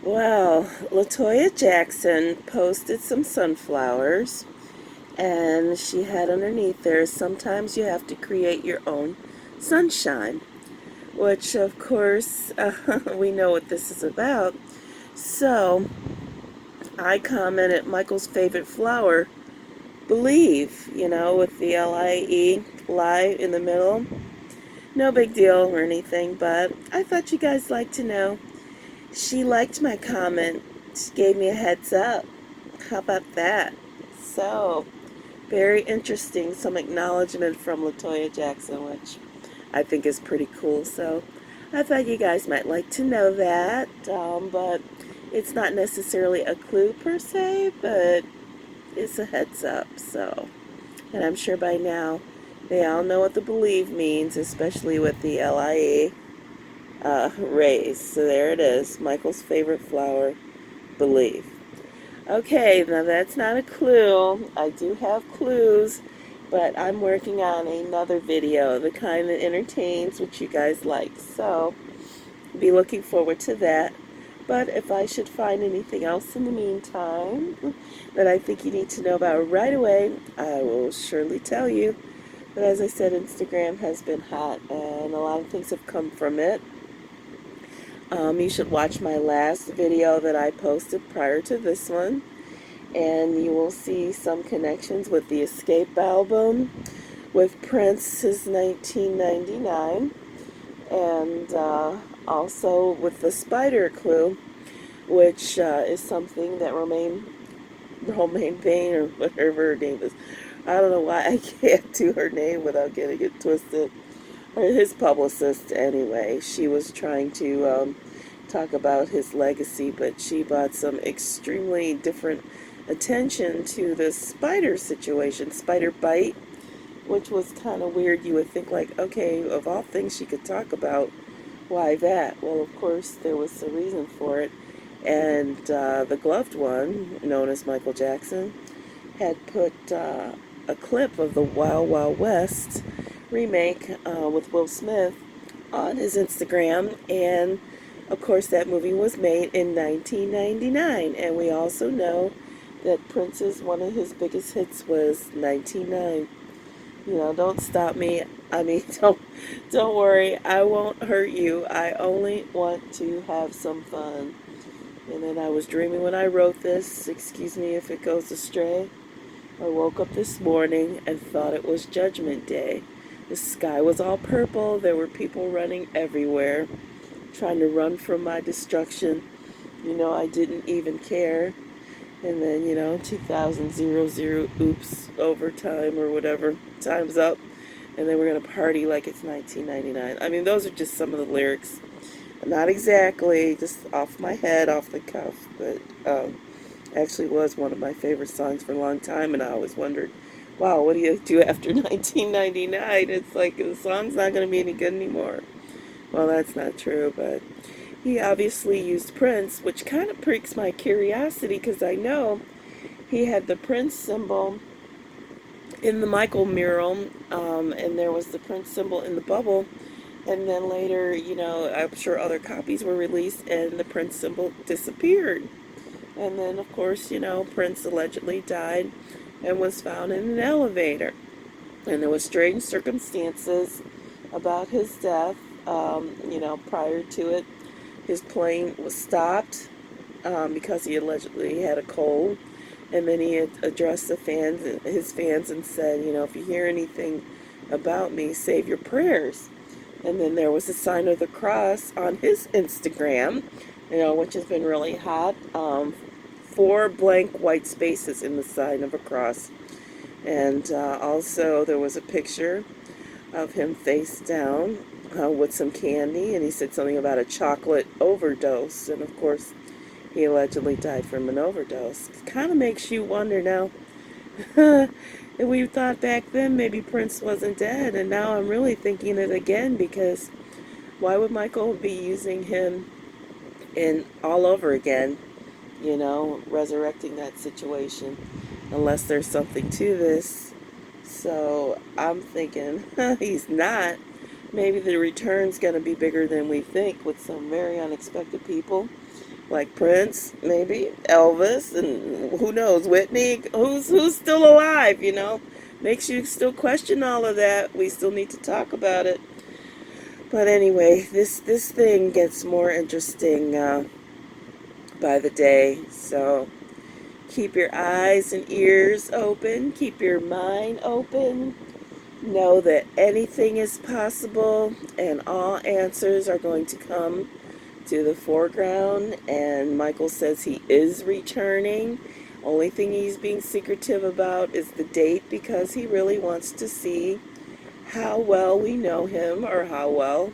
Well, LaToya Jackson posted some sunflowers, and she had underneath there, sometimes you have to create your own sunshine, which of course we know what this is about. So I commented Michael's favorite flower, Believe, with the Lie, lie in the middle. No big deal or anything, but I thought you guys liked to know. She liked my comment. She gave me a heads up. How about that? So, very interesting. Some acknowledgement from LaToya Jackson, which I think is pretty cool. So, I thought you guys might like to know that. But it's not necessarily a clue per se, but it's a heads up. So, and I'm sure by now they all know what the believe means, especially with the LIE rays. So there it is, Michael's favorite flower, Believe. Okay, now that's not a clue. I do have clues, but I'm working on another video, the kind that entertains, which you guys like. So be looking forward to that. But if I should find anything else in the meantime that I think you need to know about right away, I will surely tell you. But as I said, Instagram has been hot and a lot of things have come from it. You should watch my last video that I posted prior to this one, and you will see some connections with the Escape album, with Prince's 1999, and also with the Spider Clue, which is something that Romaine Payne, or whatever her name is. I don't know why I can't do her name without getting it twisted. Or his publicist, anyway. She was trying to talk about his legacy, but she brought some extremely different attention to the spider situation, spider bite, which was kind of weird. You would think, like, okay, of all things she could talk about, why that? Well, of course, there was a reason for it. And the gloved one, known as Michael Jackson, had put a clip of the Wild Wild West remake with Will Smith on his Instagram, and of course that movie was made in 1999, and we also know that Prince's one of his biggest hits was 1999. Don't stop me. I mean, don't worry, I won't hurt you. I only want to have some fun. And then I was dreaming when I wrote this, excuse me if it goes astray. I woke up this morning and thought it was Judgment Day. The sky was all purple. There were people running everywhere, trying to run from my destruction. I didn't even care. And then, 2000, oops, overtime or whatever, time's up. And then we're going to party like it's 1999. I mean, those are just some of the lyrics. Not exactly, just off my head, off the cuff, but actually was one of my favorite songs for a long time, and I always wondered, wow, what do you do after 1999? It's like the song's not going to be any good anymore. Well, that's not true, but he obviously used Prince, which kind of piques my curiosity because I know he had the Prince symbol in the Michael mural, and there was the Prince symbol in the bubble. And then later, I'm sure other copies were released and the Prince symbol disappeared. And then, of course, Prince allegedly died and was found in an elevator. And there were strange circumstances about his death. Prior to it, his plane was stopped because he allegedly had a cold. And then he had addressed his fans, and said, if you hear anything about me, save your prayers. And then there was a sign of the cross on his Instagram, which has been really hot. 4 blank white spaces in the sign of a cross. And also there was a picture of him face down with some candy, and he said something about a chocolate overdose. And of course, he allegedly died from an overdose. It kind of makes you wonder now. We thought back then maybe Prince wasn't dead, and now I'm really thinking it again, because why would Michael be using him in all over again, resurrecting that situation, unless there's something to this. So I'm thinking he's not. Maybe the return's going to be bigger than we think, with some very unexpected people. like Prince, maybe Elvis, and who knows, Whitney, who's still alive, Makes you still question all of that. We still need to talk about it. But anyway, this thing gets more interesting by the day. So keep your eyes and ears open, keep your mind open. Know that anything is possible and all answers are going to come to the foreground. And Michael says he is returning. Only thing he's being secretive about is the date, because he really wants to see how well we know him, or how well